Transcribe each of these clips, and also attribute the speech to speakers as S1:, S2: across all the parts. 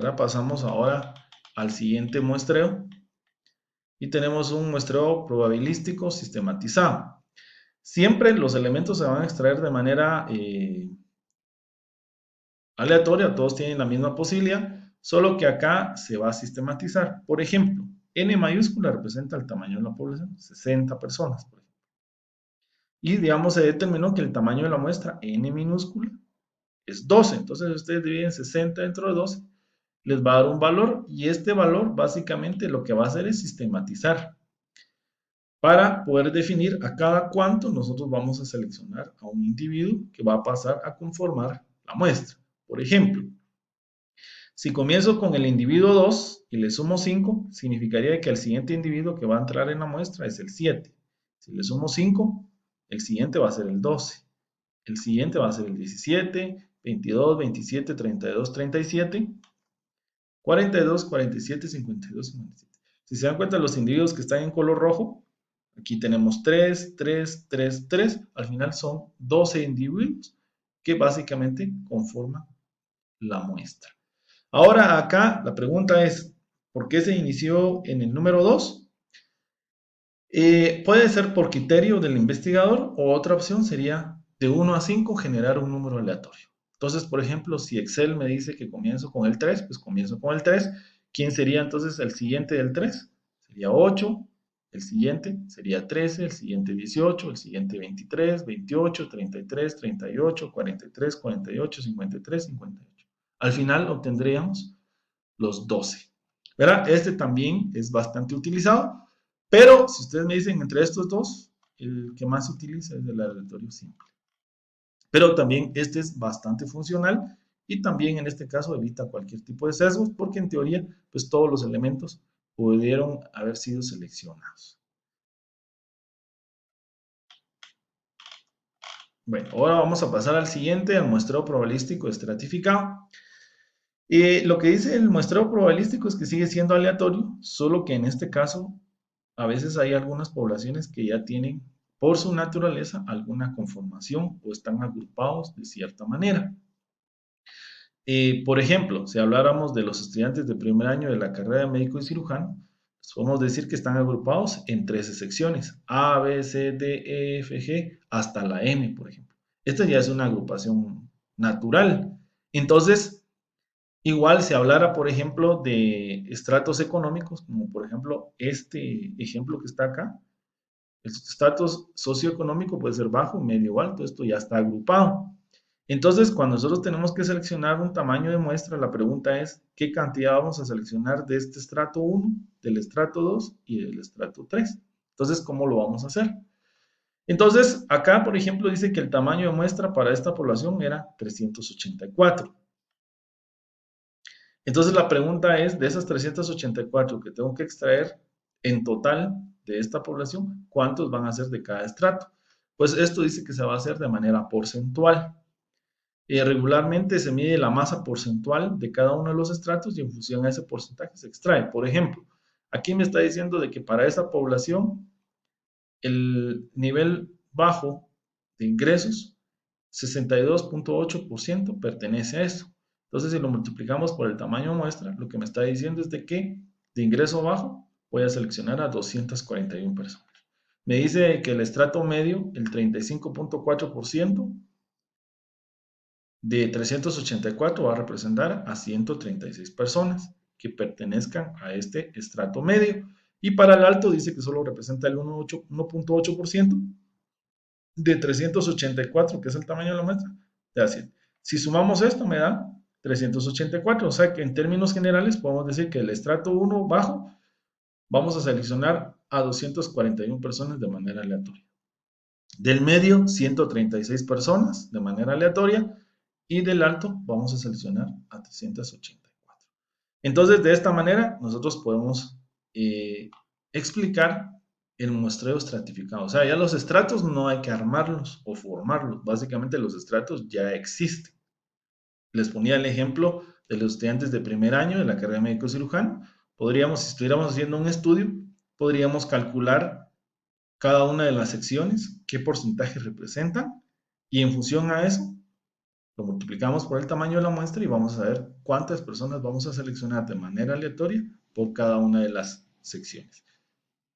S1: Ahora pasamos ahora al siguiente muestreo y tenemos un muestreo probabilístico sistematizado. Siempre los elementos se van a extraer de manera aleatoria, todos tienen la misma posibilidad, solo que acá se va a sistematizar. Por ejemplo, N mayúscula representa el tamaño de la población, 60 personas, por ejemplo. Y digamos, se determinó que el tamaño de la muestra, N minúscula, es 12. Entonces ustedes dividen 60 dentro de 12, les va a dar un valor y este valor básicamente lo que va a hacer es sistematizar para poder definir a cada cuánto nosotros vamos a seleccionar a un individuo que va a pasar a conformar la muestra. Por ejemplo, si comienzo con el individuo 2 y le sumo 5, significaría que el siguiente individuo que va a entrar en la muestra es el 7. Si le sumo 5, el siguiente va a ser el 12. El siguiente va a ser el 17, 22, 27, 32, 37, 42, 47, 52, 57. Si se dan cuenta, los individuos que están en color rojo, aquí tenemos 3, 3, 3, 3. Al final son 12 individuos que básicamente conforman la muestra. Ahora acá la pregunta es, ¿por qué se inició en el número 2? Puede ser por criterio del investigador o otra opción sería de 1 a 5 generar un número aleatorio. Entonces, por ejemplo, si Excel me dice que comienzo con el 3, pues comienzo con el 3. ¿Quién sería entonces el siguiente del 3? Sería 8, el siguiente sería 13, el siguiente 18, el siguiente 23, 28, 33, 38, 43, 48, 53, 58. Al final obtendríamos los 12. ¿Verdad? Este también es bastante utilizado, pero si ustedes me dicen entre estos dos, el que más se utiliza es el aleatorio simple. Pero también este es bastante funcional y también en este caso evita cualquier tipo de sesgos porque en teoría pues todos los elementos pudieron haber sido seleccionados. Bueno, ahora vamos a pasar al siguiente, al muestreo probabilístico estratificado. Lo que dice el muestreo probabilístico es que sigue siendo aleatorio, solo que en este caso a veces hay algunas poblaciones que ya tienen por su naturaleza alguna conformación o están agrupados de cierta manera. Por ejemplo, si habláramos de los estudiantes de primer año de la carrera de médico y cirujano, pues podemos decir que están agrupados en 13 secciones, A, B, C, D, E, F, G, hasta la M, por ejemplo. Esta ya es una agrupación natural. Entonces, igual se hablara, por ejemplo, de estratos económicos, como por ejemplo este ejemplo que está acá. El estatus socioeconómico puede ser bajo, medio o alto, esto ya está agrupado. Entonces, cuando nosotros tenemos que seleccionar un tamaño de muestra, la pregunta es, ¿qué cantidad vamos a seleccionar de este estrato 1, del estrato 2 y del estrato 3? Entonces, ¿cómo lo vamos a hacer? Entonces, acá, por ejemplo, dice que el tamaño de muestra para esta población era 384. Entonces la pregunta es, de esas 384 que tengo que extraer en total de esta población, ¿cuántos van a ser de cada estrato? Pues esto dice que se va a hacer de manera porcentual. Regularmente se mide la masa porcentual de cada uno de los estratos y en función a ese porcentaje se extrae. Por ejemplo, aquí me está diciendo de que para esa población el nivel bajo de ingresos, 62.8% pertenece a esto. Entonces, si lo multiplicamos por el tamaño de muestra, lo que me está diciendo es de que de ingreso bajo voy a seleccionar a 241 personas. Me dice que el estrato medio, el 35.4% de 384 va a representar a 136 personas que pertenezcan a este estrato medio. Y para el alto dice que solo representa el 1.8% de 384, que es el tamaño de la muestra, de así. Si sumamos esto, me da 384. O sea que en términos generales podemos decir que el estrato 1 bajo vamos a seleccionar a 241 personas de manera aleatoria. Del medio, 136 personas de manera aleatoria. Y del alto, vamos a seleccionar a 384. Entonces, de esta manera, nosotros podemos explicar el muestreo estratificado. O sea, ya los estratos no hay que armarlos o formarlos. Básicamente los estratos ya existen. Les ponía el ejemplo de los estudiantes de primer año de la carrera de médico cirujano. Podríamos, si estuviéramos haciendo un estudio, podríamos calcular cada una de las secciones, qué porcentaje representan, y en función a eso, lo multiplicamos por el tamaño de la muestra y vamos a ver cuántas personas vamos a seleccionar de manera aleatoria por cada una de las secciones.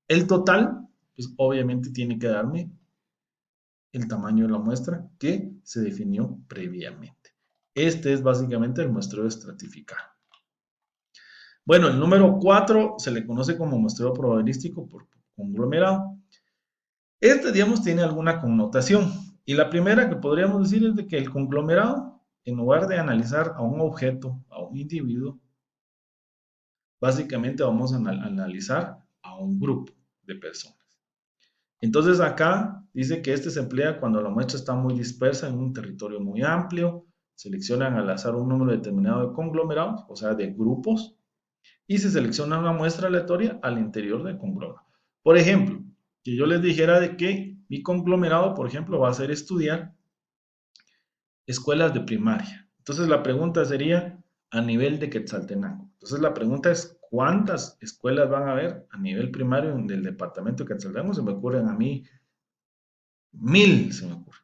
S1: El total, pues obviamente tiene que darme el tamaño de la muestra que se definió previamente. Este es básicamente el muestreo estratificado. Bueno, el número 4 se le conoce como muestreo probabilístico por conglomerado. Este, digamos, tiene alguna connotación. Y la primera que podríamos decir es de que el conglomerado, en lugar de analizar a un objeto, a un individuo, básicamente vamos a analizar a un grupo de personas. Entonces acá dice que este se emplea cuando la muestra está muy dispersa en un territorio muy amplio, seleccionan al azar un número determinado de conglomerados, o sea, de grupos, y se selecciona una muestra aleatoria al interior del conglomerado. Por ejemplo, que yo les dijera de que mi conglomerado, por ejemplo, va a ser estudiar escuelas de primaria. Entonces la pregunta sería a nivel de Quetzaltenango. Entonces la pregunta es, ¿cuántas escuelas van a haber a nivel primario del departamento de Quetzaltenango? Se me ocurren a mí 1000, se me ocurre.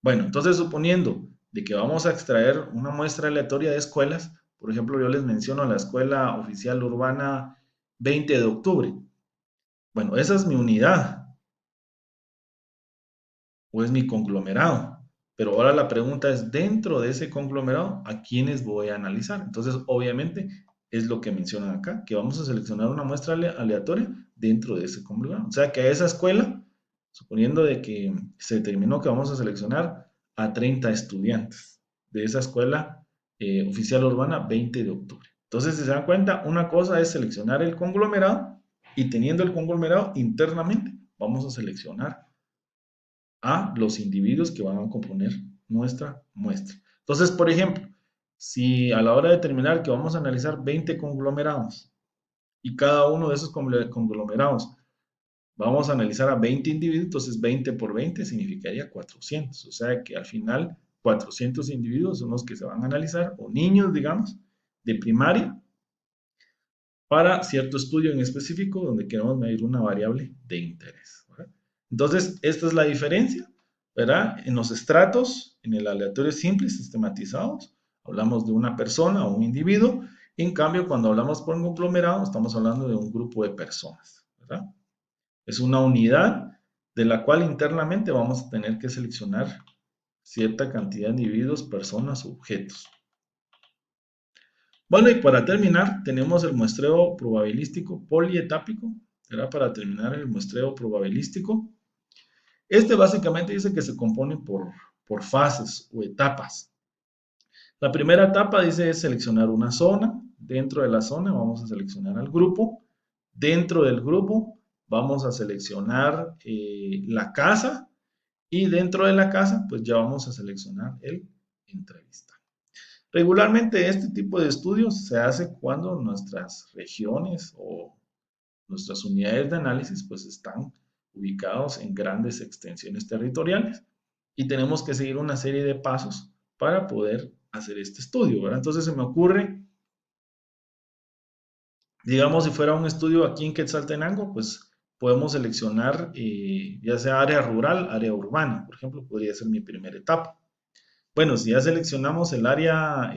S1: Bueno, entonces suponiendo de que vamos a extraer una muestra aleatoria de escuelas, por ejemplo, yo les menciono la Escuela Oficial Urbana 20 de octubre. Bueno, esa es mi unidad o es mi conglomerado. Pero ahora la pregunta es, dentro de ese conglomerado, ¿a quiénes voy a analizar? Entonces, obviamente, es lo que mencionan acá, que vamos a seleccionar una muestra aleatoria dentro de ese conglomerado. O sea, que a esa escuela, suponiendo de que se determinó que vamos a seleccionar a 30 estudiantes de esa escuela oficial urbana 20 de octubre. Entonces, si se dan cuenta, una cosa es seleccionar el conglomerado y teniendo el conglomerado internamente, vamos a seleccionar a los individuos que van a componer nuestra muestra. Entonces, por ejemplo, si a la hora de determinar que vamos a analizar 20 conglomerados y cada uno de esos conglomerados vamos a analizar a 20 individuos, entonces 20 por 20 significaría 400. O sea que al final 400 individuos son los que se van a analizar, o niños, digamos, de primaria, para cierto estudio en específico donde queremos medir una variable de interés, ¿verdad? Entonces, esta es la diferencia, ¿verdad? En los estratos, en el aleatorio simple, sistematizados, hablamos de una persona o un individuo. En cambio, cuando hablamos por un conglomerado, estamos hablando de un grupo de personas, ¿verdad? Es una unidad de la cual internamente vamos a tener que seleccionar cierta cantidad de individuos, personas o objetos. Bueno, y para terminar, tenemos el muestreo probabilístico polietápico. Era para terminar el muestreo probabilístico. Este básicamente dice que se compone por fases o etapas. La primera etapa dice es seleccionar una zona. Dentro de la zona vamos a seleccionar al grupo. Dentro del grupo vamos a seleccionar la casa. Y dentro de la casa, pues ya vamos a seleccionar el entrevista. Regularmente este tipo de estudios se hace cuando nuestras regiones o nuestras unidades de análisis pues están ubicados en grandes extensiones territoriales y tenemos que seguir una serie de pasos para poder hacer este estudio, ¿verdad? Entonces se me ocurre, digamos, si fuera un estudio aquí en Quetzaltenango, pues podemos seleccionar ya sea área rural, área urbana, por ejemplo, podría ser mi primera etapa. Bueno, si ya seleccionamos el área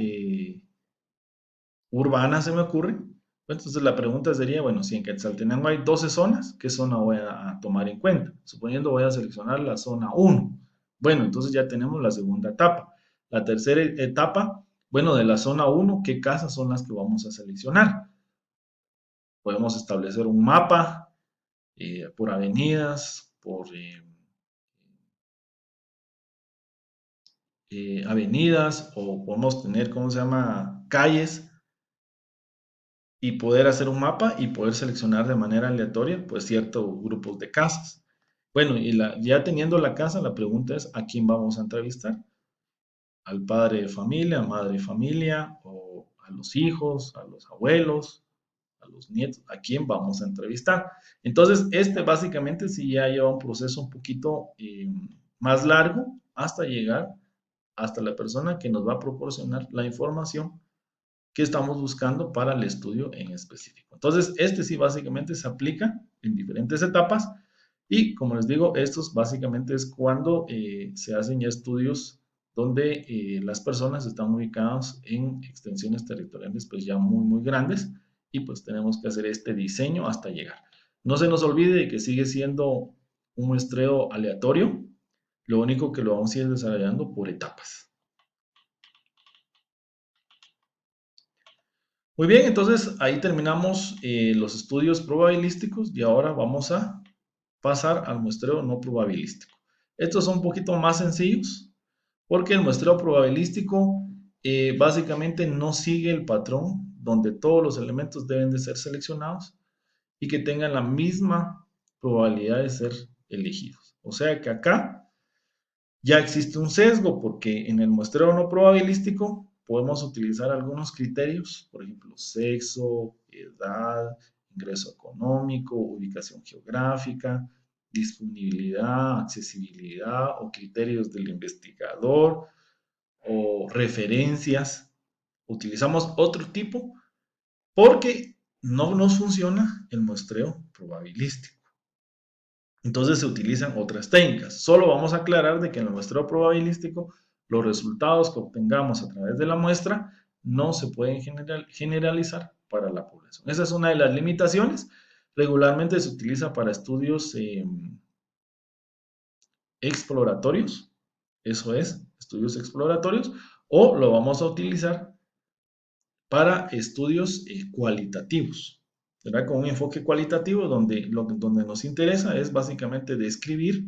S1: urbana, se me ocurre, pues, entonces la pregunta sería, bueno, si en Quetzaltenango hay 12 zonas, ¿qué zona voy a tomar en cuenta? Suponiendo voy a seleccionar la zona 1. Bueno, entonces ya tenemos la segunda etapa. La tercera etapa, bueno, de la zona 1, ¿qué casas son las que vamos a seleccionar? Podemos establecer un mapa por avenidas, por avenidas, o podemos tener, ¿cómo se llama? Calles y poder hacer un mapa y poder seleccionar de manera aleatoria, pues, ciertos grupos de casas. Bueno, y ya teniendo la casa, la pregunta es, ¿a quién vamos a entrevistar? ¿Al padre de familia, madre de familia, o a los hijos, a los abuelos, a los nietos? ¿A quién vamos a entrevistar? Entonces, este básicamente sí ya lleva un proceso un poquito más largo hasta llegar hasta la persona que nos va a proporcionar la información que estamos buscando para el estudio en específico. Entonces, este sí básicamente se aplica en diferentes etapas y como les digo, estos básicamente es cuando se hacen ya estudios donde las personas están ubicadas en extensiones territoriales pues ya muy, muy grandes y pues tenemos que hacer este diseño hasta llegar. No se nos olvide de que sigue siendo un muestreo aleatorio, lo único que lo vamos a ir desarrollando por etapas. Muy bien, entonces ahí terminamos los estudios probabilísticos y ahora vamos a pasar al muestreo no probabilístico. Estos son un poquito más sencillos porque el muestreo probabilístico básicamente no sigue el patrón donde todos los elementos deben de ser seleccionados y que tengan la misma probabilidad de ser elegidos. O sea que acá ya existe un sesgo porque en el muestreo no probabilístico podemos utilizar algunos criterios, por ejemplo, sexo, edad, ingreso económico, ubicación geográfica, disponibilidad, accesibilidad o criterios del investigador o referencias. Utilizamos otro tipo porque no nos funciona el muestreo probabilístico. Entonces se utilizan otras técnicas. Solo vamos a aclarar de que en el muestreo probabilístico los resultados que obtengamos a través de la muestra no se pueden generalizar para la población. Esa es una de las limitaciones. Regularmente se utiliza para estudios exploratorios, eso es, estudios exploratorios, o lo vamos a utilizar para estudios cualitativos, ¿verdad? Con un enfoque cualitativo donde nos interesa es básicamente describir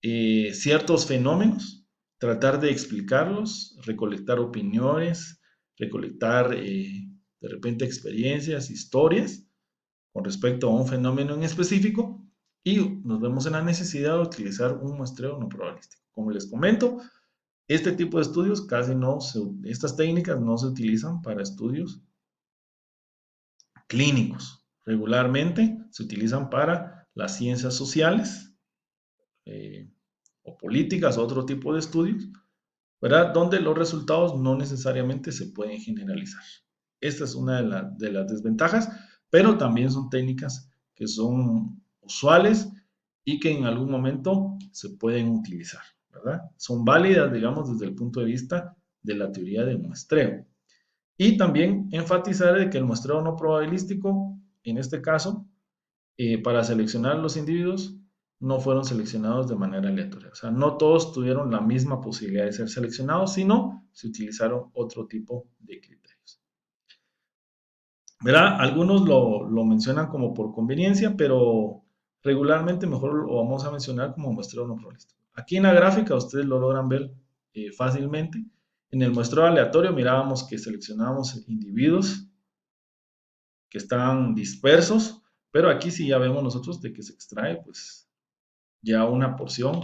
S1: ciertos fenómenos, tratar de explicarlos, recolectar opiniones, recolectar de repente experiencias, historias con respecto a un fenómeno en específico y nos vemos en la necesidad de utilizar un muestreo no probabilístico. Como les comento, este tipo de estudios estas técnicas no se utilizan para estudios clínicos. Regularmente se utilizan para las ciencias sociales eh, o políticas, otro tipo de estudios, ¿verdad? Donde los resultados no necesariamente se pueden generalizar. Esta es una de las desventajas, pero también son técnicas que son usuales y que en algún momento se pueden utilizar, ¿verdad? Son válidas, digamos, desde el punto de vista de la teoría de muestreo. Y también enfatizar de que el muestreo no probabilístico, en este caso, para seleccionar los individuos, no fueron seleccionados de manera aleatoria. O sea, no todos tuvieron la misma posibilidad de ser seleccionados, sino se utilizaron otro tipo de criterios. ¿Verdad? Algunos lo mencionan como por conveniencia, pero regularmente mejor lo vamos a mencionar como muestreo no probabilístico. Aquí en la gráfica ustedes lo logran ver fácilmente. En el muestreo aleatorio mirábamos que seleccionábamos individuos que están dispersos, pero aquí sí ya vemos nosotros de que se extrae pues ya una porción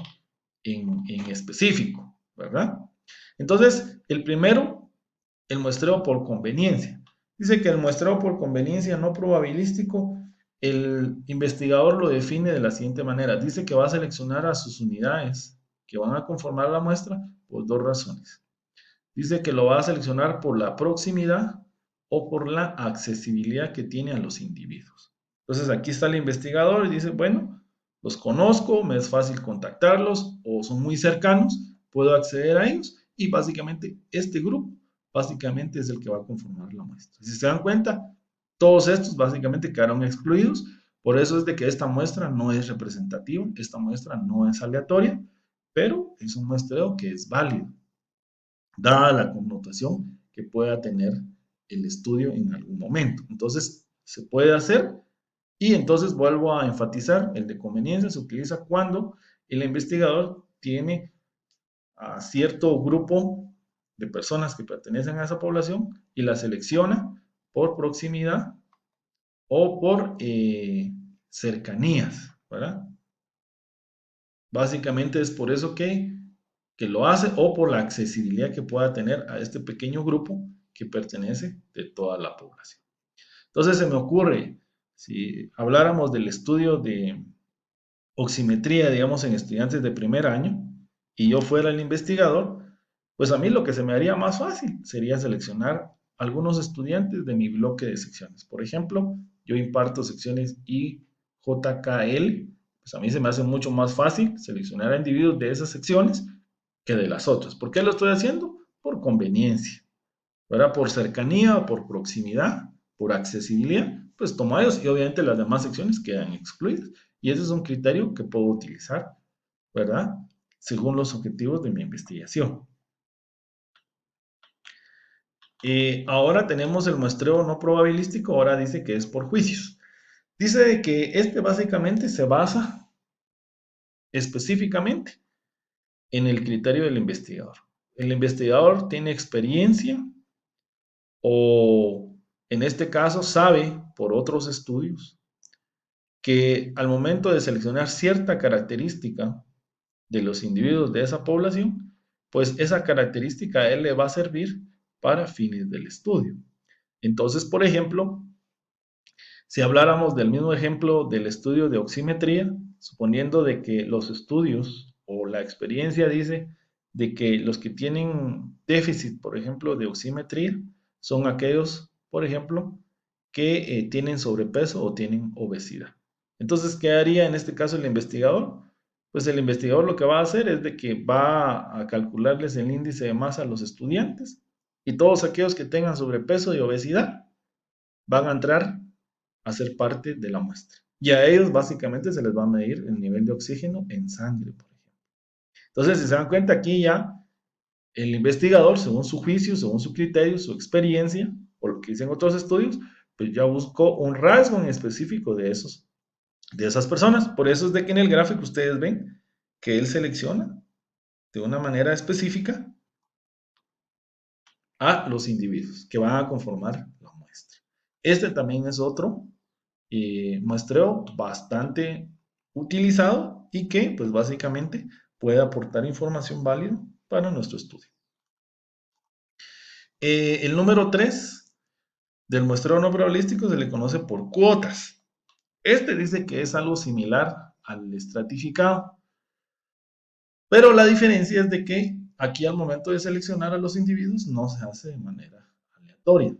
S1: en específico, ¿verdad? Entonces, el primero, el muestreo por conveniencia. Dice que el muestreo por conveniencia no probabilístico, el investigador lo define de la siguiente manera. Dice que va a seleccionar a sus unidades que van a conformar la muestra por dos razones. Dice que lo va a seleccionar por la proximidad o por la accesibilidad que tiene a los individuos. Entonces aquí está el investigador y dice, bueno, los conozco, me es fácil contactarlos o son muy cercanos, puedo acceder a ellos y básicamente este grupo básicamente es el que va a conformar la muestra. Si se dan cuenta, todos estos básicamente quedaron excluidos, por eso es de que esta muestra no es representativa, esta muestra no es aleatoria, pero es un muestreo que es válido dada la connotación que pueda tener el estudio en algún momento. Entonces, se puede hacer y entonces vuelvo a enfatizar, el de conveniencia se utiliza cuando el investigador tiene a cierto grupo de personas que pertenecen a esa población y la selecciona por proximidad o por cercanías, ¿verdad? Básicamente es por eso que lo hace o por la accesibilidad que pueda tener a este pequeño grupo que pertenece de toda la población. Entonces se me ocurre, si habláramos del estudio de oximetría, digamos, en estudiantes de primer año, y yo fuera el investigador, pues a mí lo que se me haría más fácil sería seleccionar algunos estudiantes de mi bloque de secciones. Por ejemplo, yo imparto secciones IJKL, pues a mí se me hace mucho más fácil seleccionar a individuos de esas secciones que de las otras. ¿Por qué lo estoy haciendo? Por conveniencia, ¿verdad? Por cercanía, por proximidad, por accesibilidad, pues tomo ellos y obviamente las demás secciones quedan excluidas. Y ese es un criterio que puedo utilizar, ¿verdad? Según los objetivos de mi investigación. Ahora tenemos el muestreo no probabilístico, ahora dice que es por juicios. Dice que este básicamente se basa específicamente en el criterio del investigador. El investigador tiene experiencia o en este caso sabe por otros estudios que al momento de seleccionar cierta característica de los individuos de esa población, pues esa característica a él le va a servir para fines del estudio. Entonces, por ejemplo, si habláramos del mismo ejemplo del estudio de oximetría, suponiendo de que los estudios o la experiencia dice de que los que tienen déficit, por ejemplo, de oximetría, son aquellos, por ejemplo, que tienen sobrepeso o tienen obesidad. Entonces, ¿qué haría en este caso el investigador? Pues el investigador lo que va a hacer es de que va a calcularles el índice de masa a los estudiantes y todos aquellos que tengan sobrepeso y obesidad van a entrar a ser parte de la muestra. Y a ellos básicamente se les va a medir el nivel de oxígeno en sangre, por ejemplo. Entonces, si se dan cuenta aquí ya, el investigador, según su juicio, según su criterio, su experiencia, o lo que dicen otros estudios, pues ya buscó un rasgo en específico de esas personas. Por eso es de que en el gráfico ustedes ven que él selecciona de una manera específica a los individuos que van a conformar la muestra. Este también es otro muestreo bastante utilizado y que pues básicamente puede aportar información válida para nuestro estudio. El número 3 del muestreo no probabilístico se le conoce por cuotas. Este dice que es algo similar al estratificado, pero la diferencia es de que aquí al momento de seleccionar a los individuos no se hace de manera aleatoria.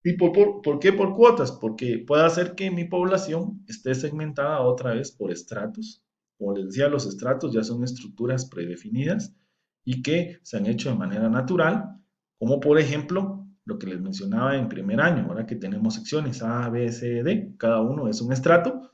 S1: ¿Y por qué por cuotas? Porque puede hacer que mi población esté segmentada otra vez por estratos. Como les decía, los estratos ya son estructuras predefinidas y que se han hecho de manera natural, como por ejemplo lo que les mencionaba en primer año, ahora que tenemos secciones A, B, C, D, cada uno es un estrato.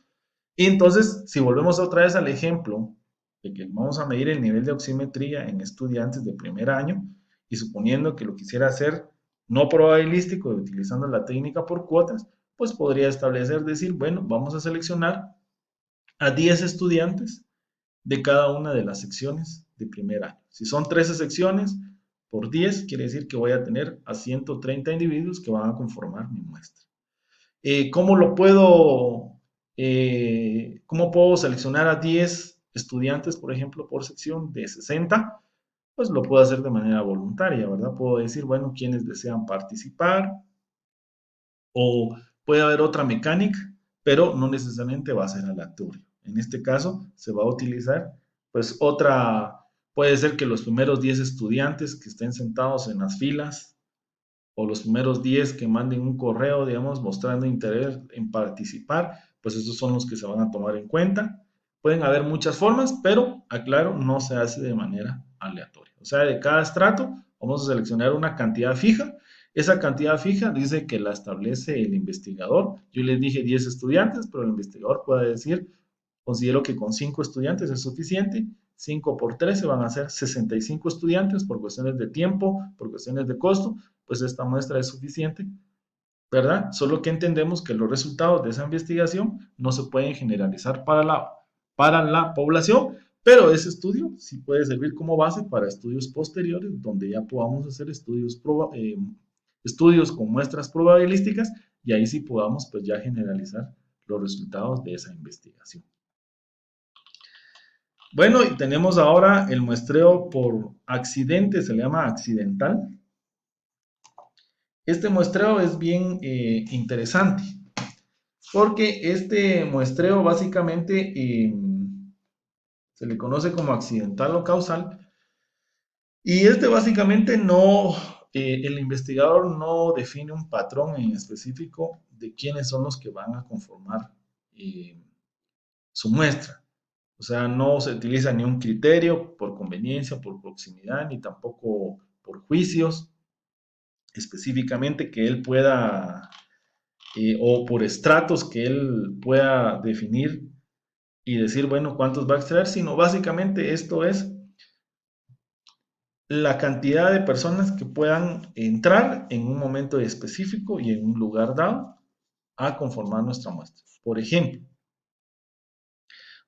S1: Y entonces, si volvemos otra vez al ejemplo de que vamos a medir el nivel de oximetría en estudiantes de primer año, y suponiendo que lo quisiera hacer no probabilístico, utilizando la técnica por cuotas, pues podría establecer, decir, bueno, vamos a seleccionar a 10 estudiantes de cada una de las secciones de primer año. Si son 13 secciones, por 10 quiere decir que voy a tener a 130 individuos que van a conformar mi muestra. ¿Cómo lo puedo, cómo puedo seleccionar a 10 estudiantes, por ejemplo, por sección de 60? Pues lo puedo hacer de manera voluntaria, ¿verdad? Puedo decir, bueno, quienes desean participar o puede haber otra mecánica, pero no necesariamente va a ser aleatorio. En este caso se va a utilizar pues otra, puede ser que los primeros 10 estudiantes que estén sentados en las filas o los primeros 10 que manden un correo, digamos, mostrando interés en participar, pues esos son los que se van a tomar en cuenta. Pueden haber muchas formas, pero aclaro, no se hace de manera aleatoria. O sea, de cada estrato vamos a seleccionar una cantidad fija. Esa cantidad fija dice que la establece el investigador. Yo les dije 10 estudiantes, pero el investigador puede decir, considero que con 5 estudiantes es suficiente. 5 por 13 van a ser 65 estudiantes por cuestiones de tiempo, por cuestiones de costo, pues esta muestra es suficiente, ¿verdad? Solo que entendemos que los resultados de esa investigación no se pueden generalizar para la población, pero ese estudio sí puede servir como base para estudios posteriores, donde ya podamos hacer estudios con muestras probabilísticas y ahí sí podamos pues ya generalizar los resultados de esa investigación. Bueno, y tenemos ahora el muestreo por accidente, se le llama accidental. Este muestreo es bien interesante porque este muestreo básicamente se le conoce como accidental o causal y este básicamente no, el investigador no define un patrón en específico de quiénes son los que van a conformar su muestra. O sea, no se utiliza ni un criterio por conveniencia, por proximidad, ni tampoco por juicios específicamente que él pueda, o por estratos que él pueda definir y decir, bueno, cuántos va a extraer, sino básicamente esto es la cantidad de personas que puedan entrar en un momento específico y en un lugar dado a conformar nuestra muestra. Por ejemplo,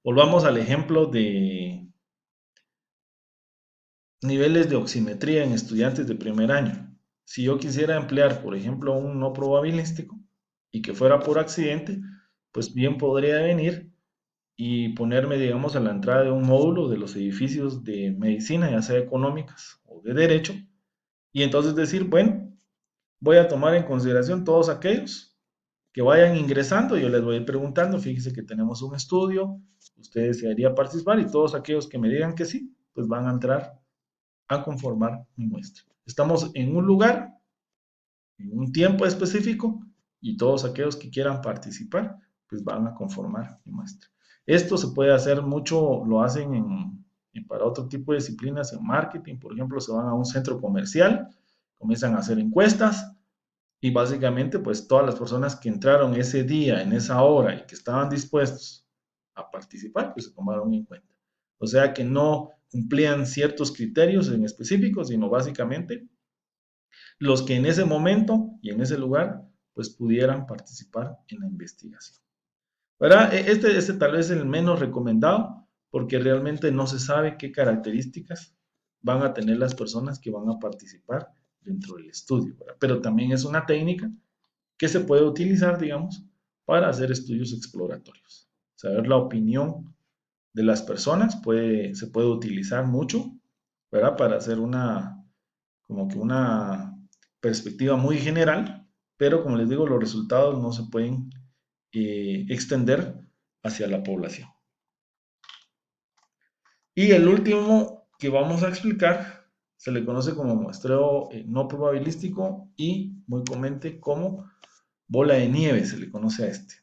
S1: volvamos al ejemplo de niveles de oximetría en estudiantes de primer año. Si yo quisiera emplear, por ejemplo, un no probabilístico y que fuera por accidente, pues bien podría venir y ponerme, digamos, a la entrada de un módulo de los edificios de medicina, ya sea económicas o de derecho, y entonces decir, bueno, voy a tomar en consideración todos aquellos que vayan ingresando, yo les voy a ir preguntando, fíjense que tenemos un estudio, ustedes desearían participar y todos aquellos que me digan que sí, pues van a entrar a conformar mi muestra. Estamos en un lugar, en un tiempo específico, y todos aquellos que quieran participar, pues van a conformar mi muestra. Esto se puede hacer mucho, lo hacen para otro tipo de disciplinas en marketing, por ejemplo, se van a un centro comercial, comienzan a hacer encuestas y básicamente pues todas las personas que entraron ese día, en esa hora y que estaban dispuestos a participar, pues se tomaron en cuenta. O sea que no cumplían ciertos criterios en específico, sino básicamente los que en ese momento y en ese lugar pues pudieran participar en la investigación. ¿Verdad? Este tal vez es el menos recomendado porque realmente no se sabe qué características van a tener las personas que van a participar dentro del estudio, ¿verdad? Pero también es una técnica que se puede utilizar, digamos, para hacer estudios exploratorios. Saber la opinión de las personas se puede utilizar mucho, ¿verdad? Para hacer como que una perspectiva muy general, pero como les digo, los resultados no se pueden extender hacia la población. Y el último que vamos a explicar se le conoce como muestreo no probabilístico y muy comúnmente como bola de nieve, se le conoce a este.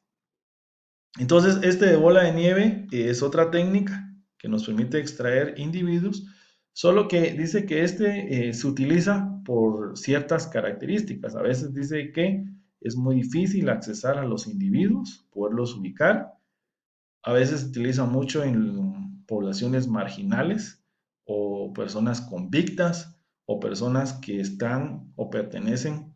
S1: Entonces, este de bola de nieve es otra técnica que nos permite extraer individuos, solo que dice que este se utiliza por ciertas características. A veces dice que es muy difícil accesar a los individuos, poderlos ubicar. A veces se utiliza mucho en poblaciones marginales o personas convictas o personas que están o pertenecen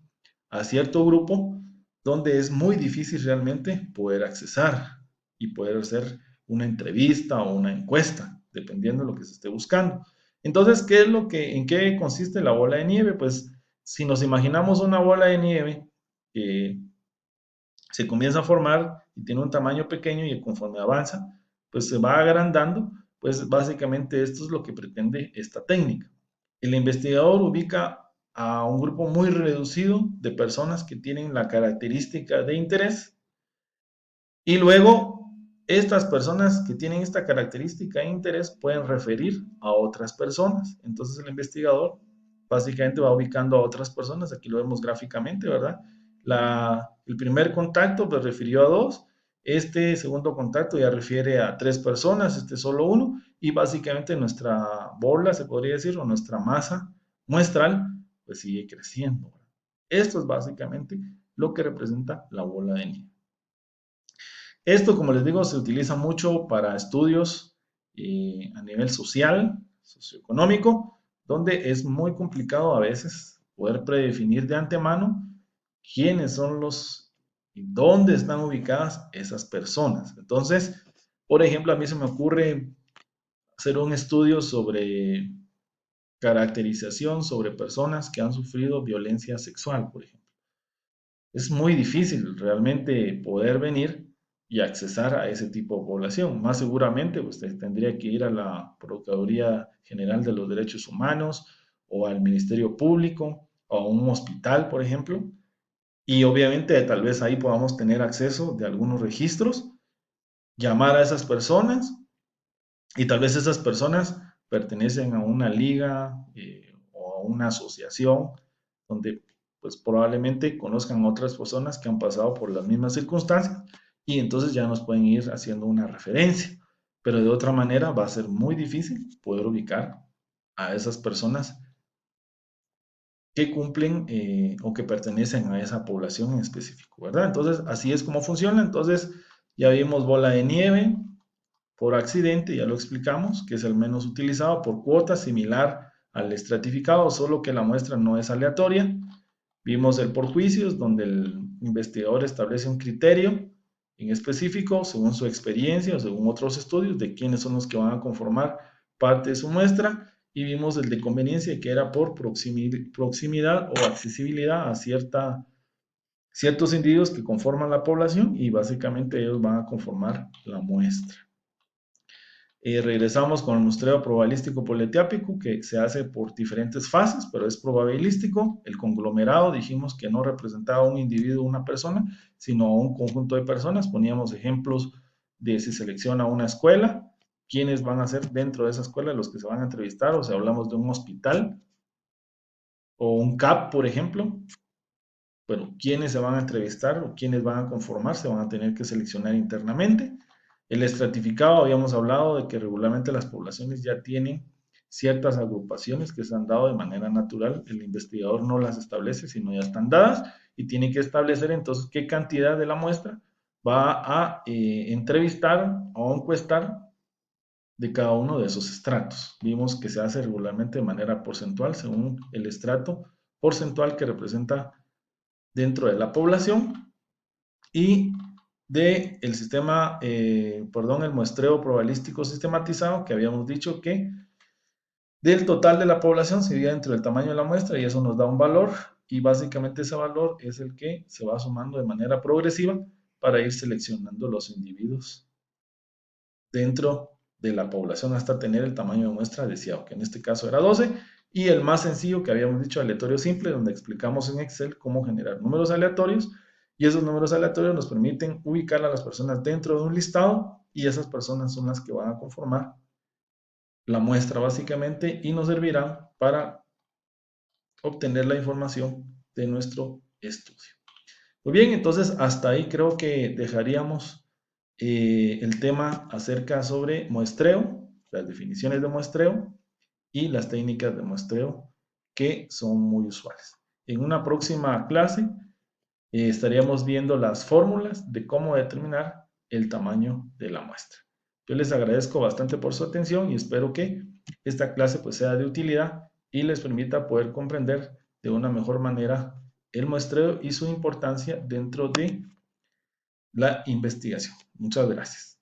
S1: a cierto grupo donde es muy difícil realmente poder accesar y poder hacer una entrevista o una encuesta, dependiendo de lo que se esté buscando. Entonces, ¿en qué consiste la bola de nieve? Pues si nos imaginamos una bola de nieve, eh, se comienza a formar y tiene un tamaño pequeño y conforme avanza, pues se va agrandando, pues básicamente esto es lo que pretende esta técnica. El investigador ubica a un grupo muy reducido de personas que tienen la característica de interés y luego estas personas que tienen esta característica de interés pueden referir a otras personas. Entonces el investigador básicamente va ubicando a otras personas, aquí lo vemos gráficamente, ¿verdad? El primer contacto pues refirió a dos, este segundo contacto ya refiere a tres personas, este solo uno, y básicamente nuestra bola, se podría decir, o nuestra masa muestral, pues sigue creciendo. Esto es básicamente lo que representa la bola de nieve. Esto, como les digo, se utiliza mucho para estudios a nivel social, socioeconómico, donde es muy complicado a veces poder predefinir de antemano quiénes son y dónde están ubicadas esas personas. Entonces, por ejemplo, a mí se me ocurre hacer un estudio sobre caracterización sobre personas que han sufrido violencia sexual, por ejemplo. Es muy difícil realmente poder venir y accesar a ese tipo de población. Más seguramente usted tendría que ir a la Procuraduría General de los Derechos Humanos o al Ministerio Público o a un hospital, por ejemplo. Y obviamente tal vez ahí podamos tener acceso de algunos registros, llamar a esas personas y tal vez esas personas pertenecen a una liga o a una asociación donde pues probablemente conozcan otras personas que han pasado por las mismas circunstancias y entonces ya nos pueden ir haciendo una referencia. pero de otra manera va a ser muy difícil poder ubicar a esas personas que cumplen o que pertenecen a esa población en específico, ¿verdad? Entonces, así es como funciona. Entonces, ya vimos bola de nieve por accidente, ya lo explicamos, que es el menos utilizado por cuota, similar al estratificado, solo que la muestra no es aleatoria. Vimos el por juicios, donde el investigador establece un criterio en específico, según su experiencia o según otros estudios, de quiénes son los que van a conformar parte de su muestra. Y vimos el de conveniencia, que era por proximidad o accesibilidad a ciertos individuos que conforman la población y básicamente ellos van a conformar la muestra. Regresamos con el muestreo probabilístico politeápico, que se hace por diferentes fases, pero es probabilístico. El conglomerado dijimos que no representaba un individuo o una persona, sino un conjunto de personas. Poníamos ejemplos de si selecciona una escuela, quiénes van a ser dentro de esa escuela los que se van a entrevistar, o si hablamos de un hospital o un CAP, por ejemplo. Bueno, quiénes se van a entrevistar o quiénes van a conformar, se van a tener que seleccionar internamente. El estratificado, habíamos hablado de que regularmente las poblaciones ya tienen ciertas agrupaciones que se han dado de manera natural. El investigador no las establece, sino ya están dadas y tiene que establecer entonces qué cantidad de la muestra va a entrevistar o encuestar de cada uno de esos estratos. Vimos que se hace regularmente de manera porcentual según el estrato porcentual que representa dentro de la población y de el sistema, perdón, el muestreo probabilístico sistematizado, que habíamos dicho que del total de la población se divide entre el tamaño de la muestra y eso nos da un valor y básicamente ese valor es el que se va sumando de manera progresiva para ir seleccionando los individuos dentro de la población hasta tener el tamaño de muestra deseado, que en este caso era 12, y el más sencillo que habíamos dicho, aleatorio simple, donde explicamos en Excel cómo generar números aleatorios, y esos números aleatorios nos permiten ubicar a las personas dentro de un listado, y esas personas son las que van a conformar la muestra básicamente, y nos servirán para obtener la información de nuestro estudio. Muy bien, entonces hasta ahí creo que dejaríamos el tema acerca sobre muestreo, las definiciones de muestreo y las técnicas de muestreo que son muy usuales. En una próxima clase estaríamos viendo las fórmulas de cómo determinar el tamaño de la muestra. Yo les agradezco bastante por su atención y espero que esta clase pues sea de utilidad y les permita poder comprender de una mejor manera el muestreo y su importancia dentro de la investigación. Muchas gracias.